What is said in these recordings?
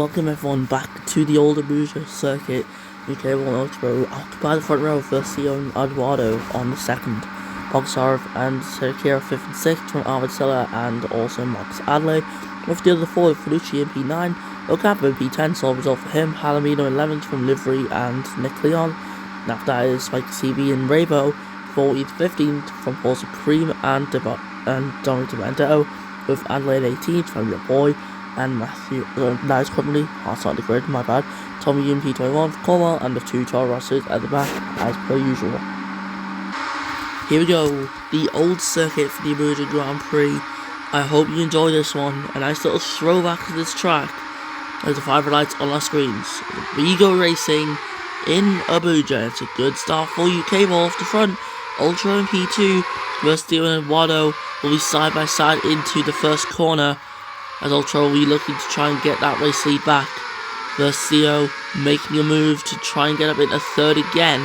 welcome everyone back to the old Abuja circuit. UK will Ultra occupy the front row for Theo and Eduardo on the second. Boxarv and Serkira 5th and 6th from Arvidsilla and also Max Adelaide. With the other four, Felucci in P9, Ocampo in P10, solid result for him. Palomino in 11th from Livery and Nick Leon. And after that is Spike CB and Rabo, 14th, 15th from Paulson Cream and Dominic Demento, with Adelaide 18th from your boy. And Matthew, that is currently outside the grid, my bad. Tommy in P21 for Cornwall, and the two Charles Russes at the back, as per usual. Here we go, the old circuit for the Abuja Grand Prix. I hope you enjoy this one. A nice little throwback to this track. There's the 5 lights on our screens. We go racing in Abuja. It's a good start for UK ball off the front. Ultra and P2 versus Theo and Eduardo will be side by side into the first corner, as Ultra will be looking to try and get that race lead back. Versus Theo making a move to try and get up into third again.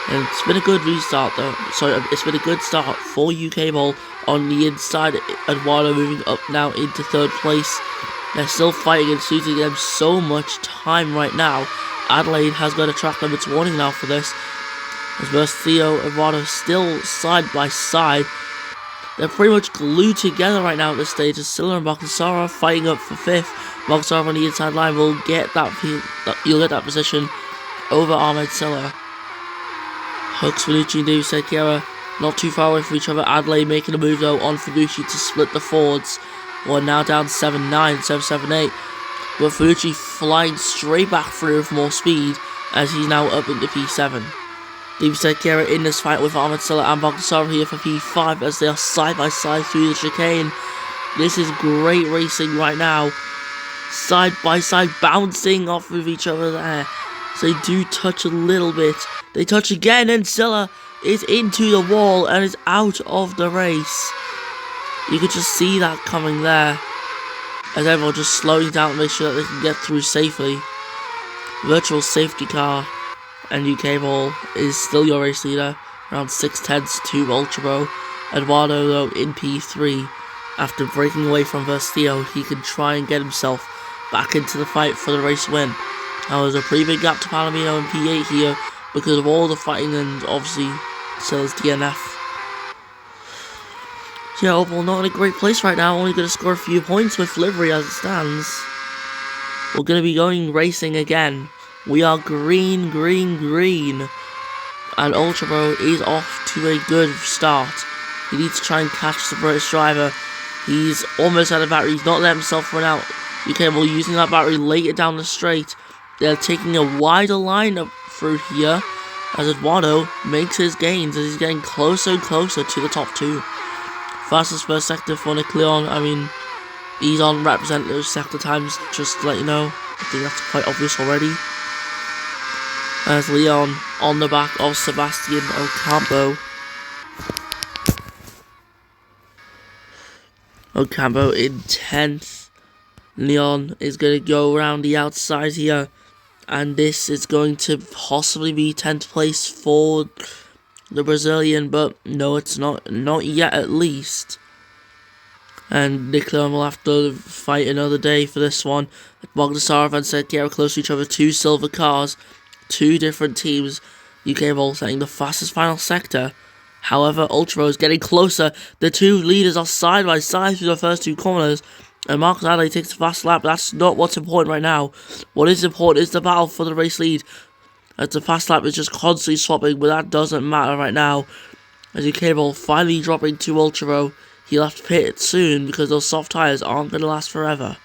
And it's been a good restart though. Sorry, it's been a good start for UK Ball on the inside. Eduardo moving up now into third place. They're still fighting and suiting them so much time right now. Adelaide has got a track limits warning now for this. As versus Theo and Eduardo still side by side. They're pretty much glued together right now at this stage, as Silla and Boxara fighting up for 5th. Boxara on the inside line will get you'll get that position over Ahmed Silla. Hooks, Felucci and David Sekera not too far away from each other. Adelaide making a move though on Felucci to split the Fords. We're now down 7-9, 7-7-8. But Felucci flying straight back through with more speed, as he's now up into P7. David Sekera in this fight with Ahmed Silla and Boxara here for P5, as they are side by side through the chicane. This is great racing right now. Side by side, bouncing off of each other there. So they do touch a little bit. They touch again, and Silla is into the wall and is out of the race. You could just see that coming there, as everyone just slowing down to make sure that they can get through safely. Virtual safety car, and UK Ball is still your race leader, around 6/10 to Ultra. Eduardo though in P3, after breaking away from Theo, he can try and get himself back into the fight for the race win. Now there's a pretty big gap to Palomino in P8 here, because of all the fighting and obviously Silla's DNF. So yeah, overall not in a great place right now, only going to score a few points with Livery as it stands. We're going to be going racing again. We are green, green, green. And Ultra Bro is off to a good start. He needs to try and catch the British driver. He's almost out of battery. He's not letting himself run out. UK Ball using that battery later down the straight. They're taking a wider line up through here, as Eduardo makes his gains as he's getting closer and closer to the top 2. Fastest first sector for Nick Leon. I mean, he's on representative sector times, just to let you know. I think that's quite obvious already. As Leon on the back of Sebastian Ocampo. Ocampo in 10th. Leon is going to go around the outside here. And this is going to possibly be 10th place for the Brazilian, but no, it's not yet at least. And Nick Leon will have to fight another day for this one. Bognasarov and Sekera close to each other, 2 silver cars, 2 different teams. UK Ball setting the fastest final sector. However, Ultra is getting closer. The 2 leaders are side by side through the first 2 corners. And Marcus Adelaide takes a fast lap. That's not what's important right now. What is important is the battle for the race lead, as the fast lap is just constantly swapping, but that doesn't matter right now. As UK Ball finally dropping to Ultra, he'll have to pit soon because those soft tyres aren't going to last forever.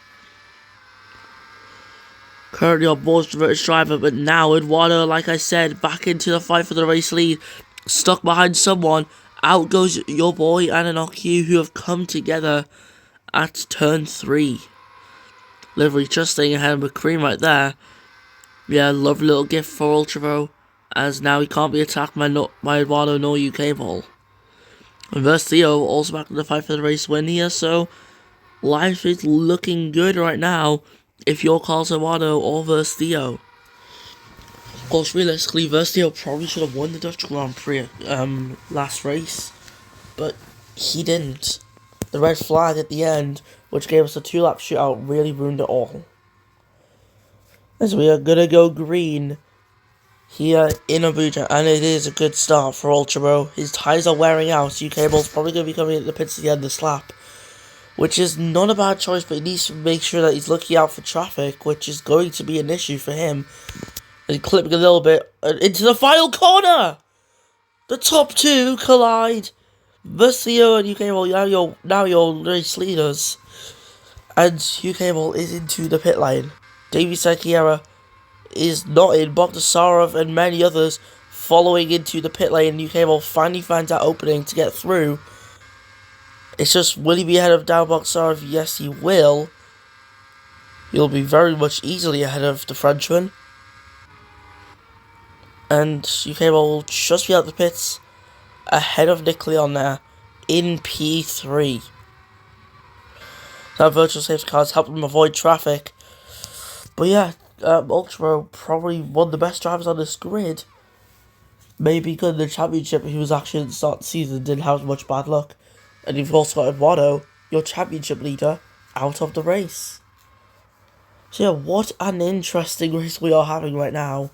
Currently on board the British driver, but now Eduardo, like I said, back into the fight for the race lead. Stuck behind someone. Out goes your boy and an AG.E, who have come together at turn 3. Livery just staying ahead of McCrean right there. Yeah, lovely little gift for Ultra, as now he can't be attacked by Eduardo nor UK Ball. And versus Theo also back in the fight for the race win here, so life is looking good right now if you're Carlos Eduardo or versus Theo. Of course, realistically, versus Theo probably should have won the Dutch Grand Prix last race, but he didn't. The red flag at the end, which gave us a 2-lap shootout, really ruined it all. As we are gonna go green here in Abuja, and it is a good start for Ultra Bro. His tyres are wearing out. UK Ball's probably going to be coming into the pits at the end of the lap, which is not a bad choice, but he needs to make sure that he's looking out for traffic, which is going to be an issue for him. And clipping a little bit into the final corner! The top two collide. Versio and UK Ball, now your race leaders. And UK Ball is into the pit lane. Davey Sakiera is not in. Bogdasarov and many others following into the pit lane. UK Ball finally finds that opening to get through. It's just, will he be ahead of Dow Bogdasarov? Yes, he will. He'll be very much easily ahead of the Frenchman. And UK Ball will just be out the pits ahead of Nick Leon there in P3. That virtual safety car has helped him avoid traffic. But yeah, Ultra probably one of the best drivers on this grid. Maybe good in the championship. He was actually at the start of the season, didn't have much bad luck. And you've also got Eduardo, your championship leader, out of the race. So yeah, what an interesting race we are having right now.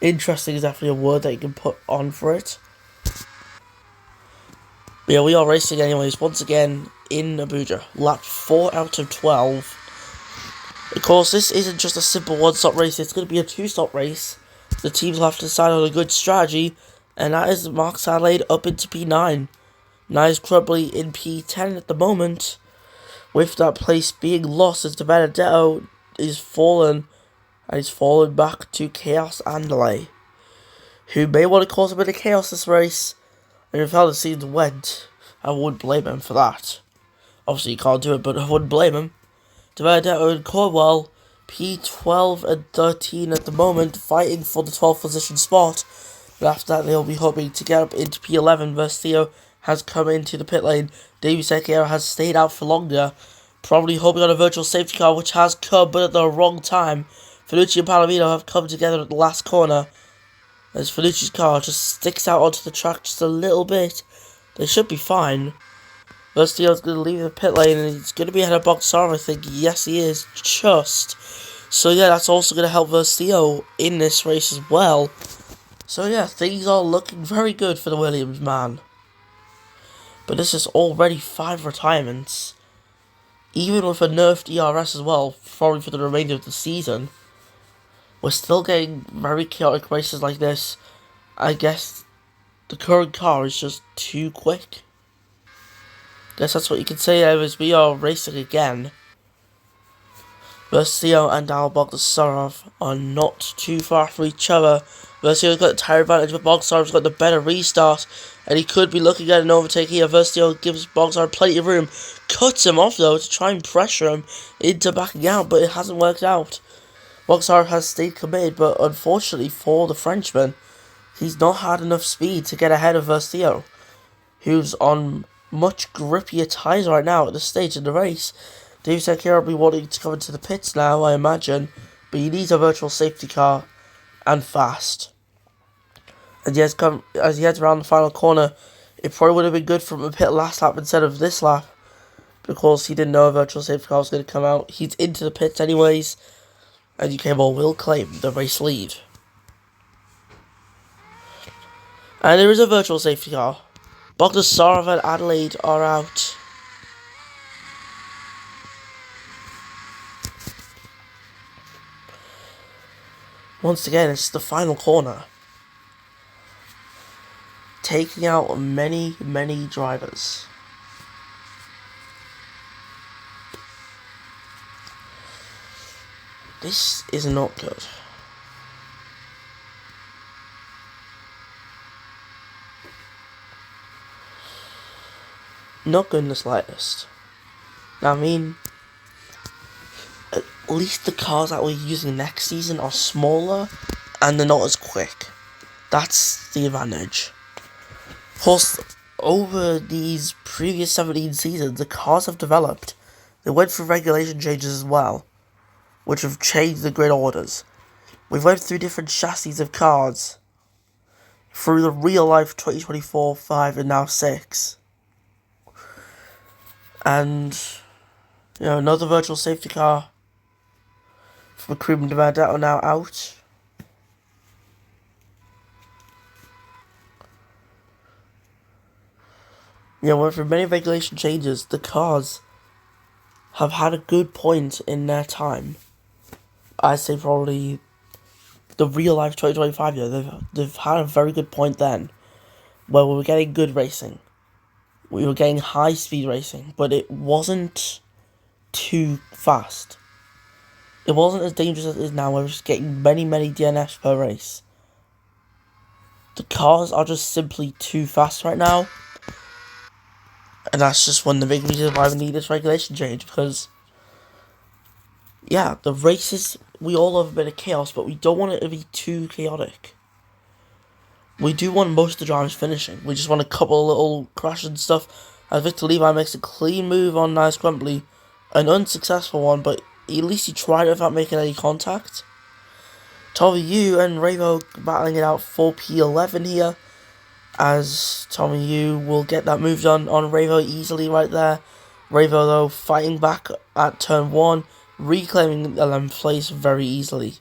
Interesting is definitely a word that you can put on for it. But yeah, we are racing anyways, once again in Abuja. Lap 4 out of 12. Of course, this isn't just a simple one-stop race, it's going to be a two-stop race. The teams will have to decide on a good strategy, and that is Mark Adelaide up into P9. Nice Crumbly in P10 at the moment, with that place being lost as De Benedetto is fallen, and he's fallen back to Chaos and Delay, who may want to cause a bit of chaos this race. And if how the season went, I wouldn't blame him for that. Obviously, you can't do it, but I wouldn't blame him. De Benedetto and Cornwell, P12 and 13 at the moment, fighting for the 12th position spot. But after that, they'll be hoping to get up into P11. Versio has come into the pit lane. Davey Sequeira has stayed out for longer, probably hoping on a virtual safety car, which has come, but at the wrong time. Felucci and Palomino have come together at the last corner, as Felucci's car just sticks out onto the track just a little bit. They should be fine. Verstio's going to leave the pit lane, and he's going to be ahead of Boxar, I think. Yes, he is. Just. So, yeah, that's also going to help Verstio in this race as well. So, yeah, things are looking very good for the Williams man. But this is already 5 retirements. Even with a nerfed ERS as well, probably for the remainder of the season. We're still getting very chaotic races like this. I guess the current car is just too quick. Guess that's what you can say, as we are racing again. Versio and Bogdasarov are not too far from each other. Versio's got the tyre advantage, but Bogdasarov's got the better restart, and he could be looking at an overtake here. Versio gives Bogdasarov plenty of room, cuts him off though to try and pressure him into backing out, but it hasn't worked out. Bogdasarov has stayed committed, but unfortunately for the Frenchman, he's not had enough speed to get ahead of Versio, who's on much grippier tyres right now at this stage in the race. Dave Sekira will be wanting to come into the pits now, I imagine, but he needs a virtual safety car, and fast. And as he heads around the final corner, it probably would have been good from a pit last lap instead of this lap, because he didn't know a virtual safety car was going to come out. He's into the pits anyways, and UK Ball will claim the race lead. And there is a virtual safety car. Bogdasarov and Adelaide are out. Once again, it's the final corner. Taking out many, many drivers. This is not good. Not good in the slightest. Now, I mean, at least the cars that we're using next season are smaller and they're not as quick. That's the advantage. Of course, over these previous 17 seasons, the cars have developed. They went through regulation changes as well, which have changed the grid orders. We've went through different chassis of cars through the real life 2024, 5, and now 6. And, you know, another virtual safety car from Cream are now out. With many regulation changes, the cars have had a good point in their time. I'd say probably the real life 2025 year, they've had a very good point then, where we were getting good racing. We were getting high speed racing, but it wasn't too fast. It wasn't as dangerous as it is now, where we're just getting many DNFs per race. The cars are just simply too fast right now. And that's just one of the big reasons why we need this regulation change, because yeah, the races, we all love a bit of chaos, but we don't want it to be too chaotic. We do want most of the drivers finishing. We just want a couple of little crashes and stuff. As Victor Levi makes a clean move on Nice Crumbly. An unsuccessful one, but at least he tried it without making any contact. Tommy Yu and Ravo battling it out for P11 here. As Tommy Yu will get that move done on Ravo easily right there. Ravo, though, fighting back at turn 1, reclaiming the 11th place very easily.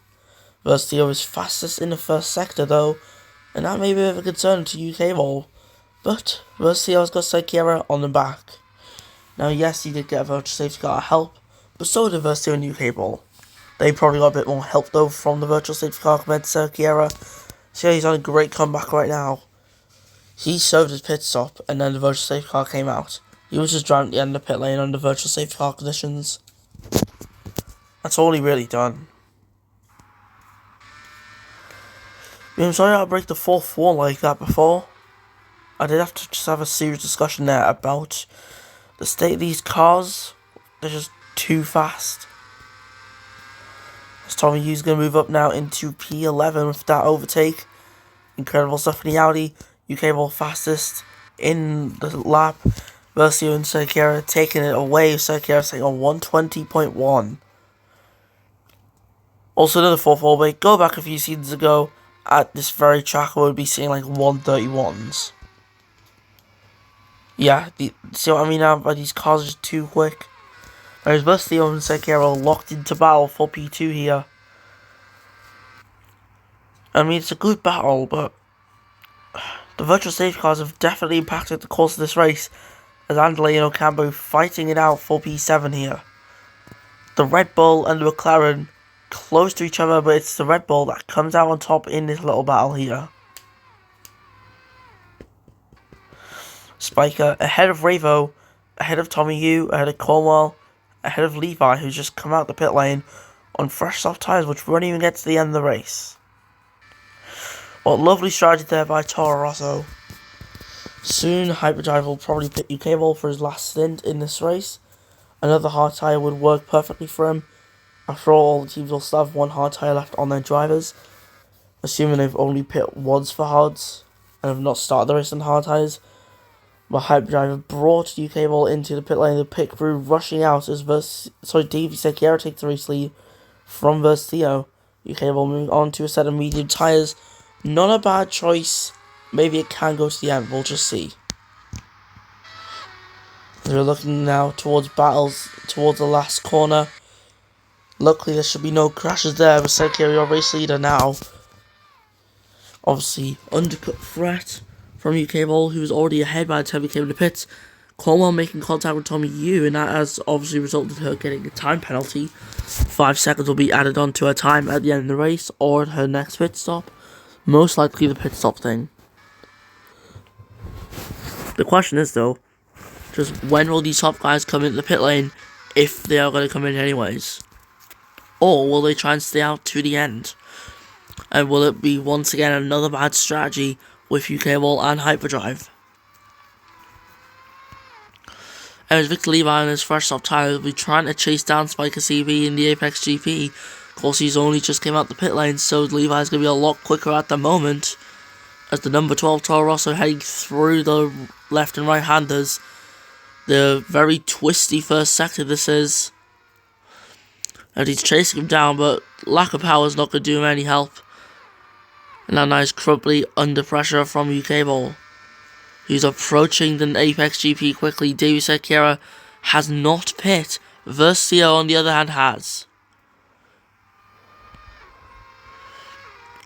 Versio is fastest in the first sector, though, and that may be a bit of a concern to UK Ball. But Versio's got Sekira on the back. Now, yes, he did get a virtual safety car help, but so did Versio and UK Ball. They probably got a bit more help, though, from the virtual safety car compared to Sekira. So yeah, he's on a great comeback right now. He served his pit stop, and then the virtual safety car came out. He was just driving at the end of the pit lane under virtual safety car conditions. That's all he really done. I'm sorry I break the fourth wall like that before. I did have to just have a serious discussion there about the state of these cars. They're just too fast. As Tommy Yu's going to move up now into P11 with that overtake. Incredible stuff in the Audi. UK Ball fastest in the lap. Versio and Sekira taking it away. Sekira saying on 120.1. Also another fourth wall break. Go back a few seasons ago. At this very track, I would be seeing like 131s. Yeah, see what I mean now? But these cars are just too quick. Whereas Versio and Sekiro locked into battle for P2 here. I mean, it's a good battle, but the virtual safety cars have definitely impacted the course of this race, as Andalay and Ocampo fighting it out for P7 here. The Red Bull and the McLaren close to each other, but it's the Red Bull that comes out on top in this little battle here. Spiker ahead of Ravo, ahead of Tommy Yu, ahead of Cornwall, ahead of Levi, who's just come out the pit lane on fresh soft tyres, which won't even get to the end of the race. Well, lovely strategy there by Toro Rosso. Soon, Hyperdrive will probably pit UK Ball for his last stint in this race. Another hard tyre would work perfectly for him. After all the teams will still have one hard tyre left on their drivers, assuming they've only pit once for hards and have not started the race on hard tyres. But Hyperdrive brought UK Ball into the pit lane, the pit crew rushing out as Davey Sekiro takes the race lead from Versio. UK Ball moving on to a set of medium tyres. Not a bad choice. Maybe it can go to the end, we'll just see. We're looking now towards battles, towards the last corner. Luckily there should be no crashes there, but Sekiro, your race leader now. Obviously, undercut threat from UK Ball, who was already ahead by the time he came to the pits. Cornwall making contact with Tommy Yu, and that has obviously resulted in her getting a time penalty. 5 seconds will be added on to her time at the end of the race, or at her next pit stop. Most likely the pit stop thing. The question is, though, just when will these top guys come into the pit lane, if they are going to come in anyways? Or will they try and stay out to the end? And will it be once again another bad strategy with UK Ball and Hyperdrive? As Victor Levi and his fresh soft tyre will be trying to chase down Spiker CV in the Apex GP. Of course, he's only just came out the pit lane, so Levi's going to be a lot quicker at the moment. As the number 12 Toro Rosso heading through the left and right handers. The very twisty first sector this is. And he's chasing him down, but lack of power is not going to do him any help. And now Nice Crumbly under pressure from UK Ball. He's approaching the Apex GP quickly. Davey Sekira has not pit. Versio, on the other hand, has.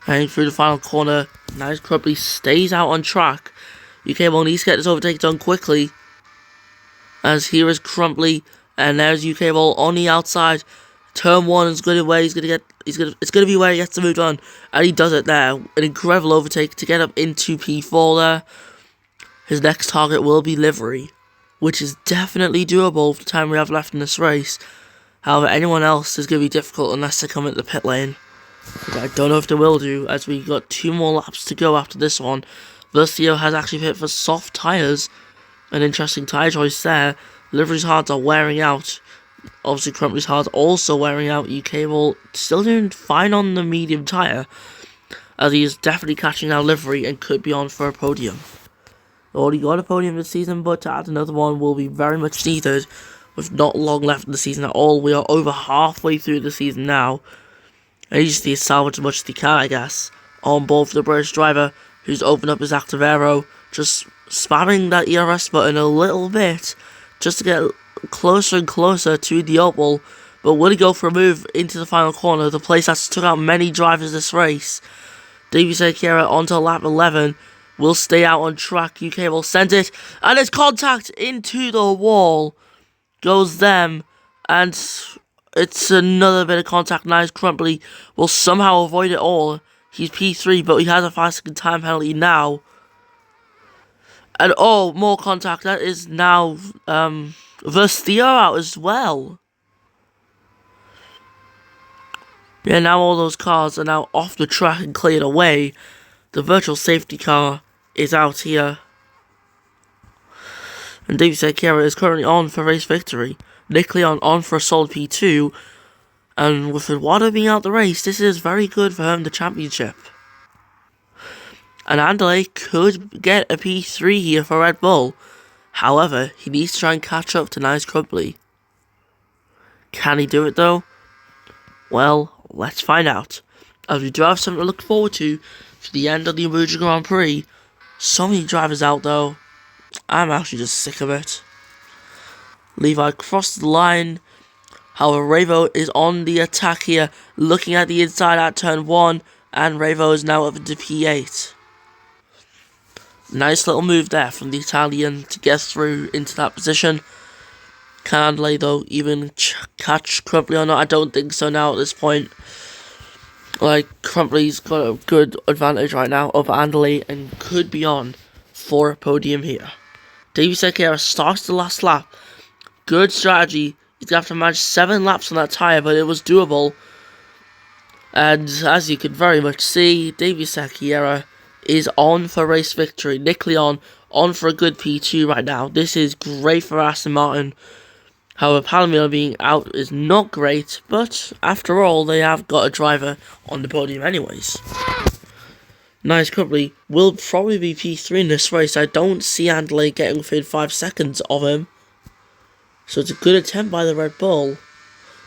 Heading through the final corner, Nice Crumply stays out on track. UK Ball needs to get this overtake done quickly. As here is Crumply, and there's UK Ball on the outside. Turn 1 is going to be where it's gonna be where he gets the move done, and he does it there. An incredible overtake to get up into P4 there. His next target will be Livery, which is definitely doable for the time we have left in this race. However, anyone else is going to be difficult unless they come into the pit lane. I don't know if they will do, as we got 2 more laps to go after this one. Versio has actually hit for soft tyres. An interesting tyre choice there. Livery's hards are wearing out. Obviously, Crumply's hards also wearing out. UK Ball still doing fine on the medium tyre, as he is definitely catching our Livery and could be on for a podium. Already got a podium this season, but to add another one will be very much needed, with not long left in the season at all. We are over halfway through the season now. And he just needs to salvage as much as he can, I guess. On board for the British driver, who's opened up his active aero, just spamming that ERS button a little bit, just to get closer and closer to the oval. But will he go for a move into the final corner, the place that's took out many drivers this race? Davey Sekera onto lap 11, will stay out on track. UK will send it, and it's contact into the wall. Goes them, and it's another bit of contact. Nice Crumply will somehow avoid it all. He's P3, but he has a 5-second time penalty now. And oh, more contact. That is now Versio out as well. Yeah, now all those cars are now off the track and cleared away. The virtual safety car is out here. And David Sekera is currently on for race victory. Nick Leon on for a solid P2. And with Eduardo being out the race, this is very good for him, the championship. And Andale could get a P3 here for Red Bull. However, he needs to try and catch up to Nice Crumply. Can he do it though? Well, let's find out. As we do have something to look forward to for the end of the Abuja Grand Prix. So many drivers out though. I'm actually just sick of it. Levi crossed the line. However, Ravo is on the attack here, looking at the inside at turn 1, and Ravo is now up into P8. Nice little move there from the Italian to get through into that position. Can Andale though even catch Crumply or not? I don't think so now at this point. Like, Crumply's got a good advantage right now over Andale and could be on for a podium here. Davey Sekera starts the last lap. Good strategy. He's going to have to manage 7 laps on that tyre, but it was doable. And as you can very much see, Davey Sekera is on for race victory. Nick Leon on for a good P2 right now. This is great for Aston Martin. However, Palomino being out is not great, but after all, they have got a driver on the podium anyways. Nice Crumply will probably be P3 in this race. I don't see Andale getting within 5 seconds of him. So it's a good attempt by the Red Bull.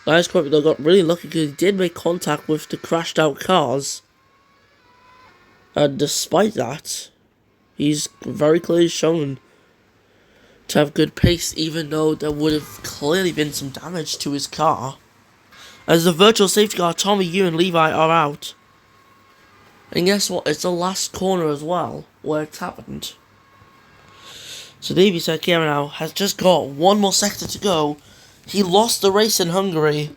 Nice Crumply though got really lucky because he did make contact with the crashed out cars. And despite that, he's very clearly shown to have good pace, even though there would have clearly been some damage to his car. As the virtual safety car, Tommy, you and Levi are out. And guess what? It's the last corner as well, where it's happened. So Davey Sekera now has just got 1 more sector to go. He lost the race in Hungary.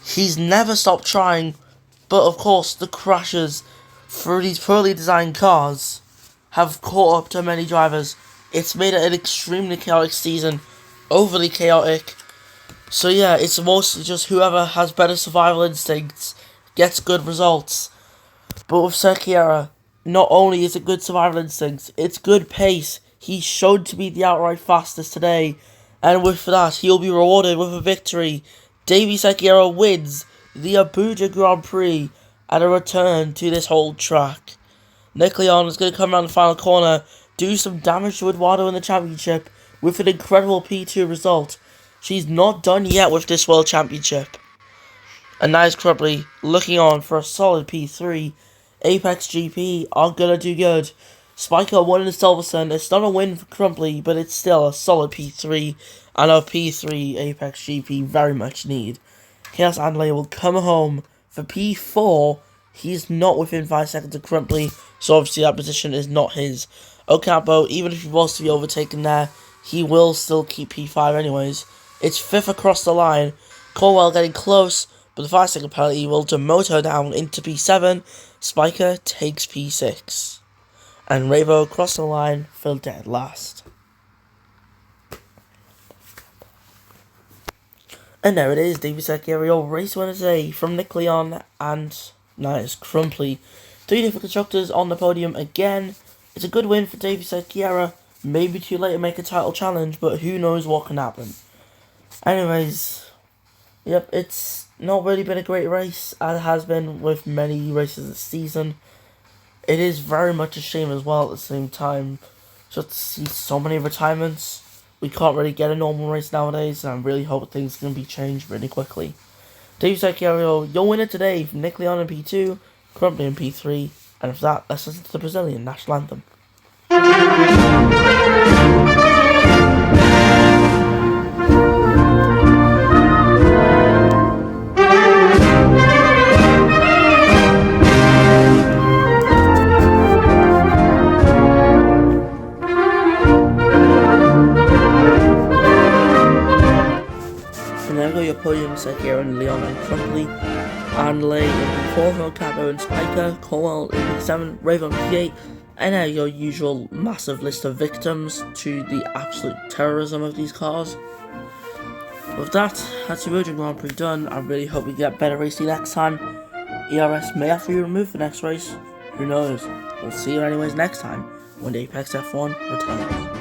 He's never stopped trying, but of course the crashes for these poorly designed cars have caught up to many drivers. It's made it an extremely chaotic season, overly chaotic. So yeah, it's mostly just whoever has better survival instincts gets good results. But with Sekera, not only is it good survival instincts, it's good pace. He showed to be the outright fastest today, and with that, he'll be rewarded with a victory. Davey Sekera wins the Abuja Grand Prix and a return to this whole track. Nick Leon is going to come around the final corner, do some damage to Eduardo in the championship with an incredible P2 result. She's not done yet with this World Championship. And Nice Crumply looking on for a solid P3. Apex GP are going to do good. Spiker won in Silverstone. It's not a win for Crumply, but it's still a solid P3. And a P3 Apex GP very much need. Chaos Andale will come home for P4 He's not within 5 seconds of Crumpley, so obviously that position is not his. Ocampo, even if he was to be overtaken there, he will still keep P5 anyways. It's 5th across the line. Cornwell getting close, but the 5-second penalty will demote down into P7. Spiker takes P6. And Ravo across the line for dead last. And there it is, Davy Secchiario, race winner today from Nick Leon and Nice Crumpley. 3 different constructors on the podium again. It's a good win for Davy Secchiario. Maybe too late to make a title challenge, but who knows what can happen. Anyways, yep, it's not really been a great race, as it has been with many races this season. It is very much a shame as well at the same time, just to see so many retirements. We can't really get a normal race nowadays, and I really hope things can be changed really quickly. Dave Secchiario, your winner today from Nick Leon in P2, Crumpley in P3, and for that, let's listen to the Brazilian national anthem. And there go your podium, Secchiario and Leon and Crumpley, and Lay in P4, Capo and Spiker, Cornwell in P7, Rave on P8, and now your usual massive list of victims to the absolute terrorism of these cars. With that, that's the Abuja Grand Prix done. I really hope we get better racing next time. ERS may have to be removed for next race, who knows. We'll see you anyways next time when the APX F1 returns.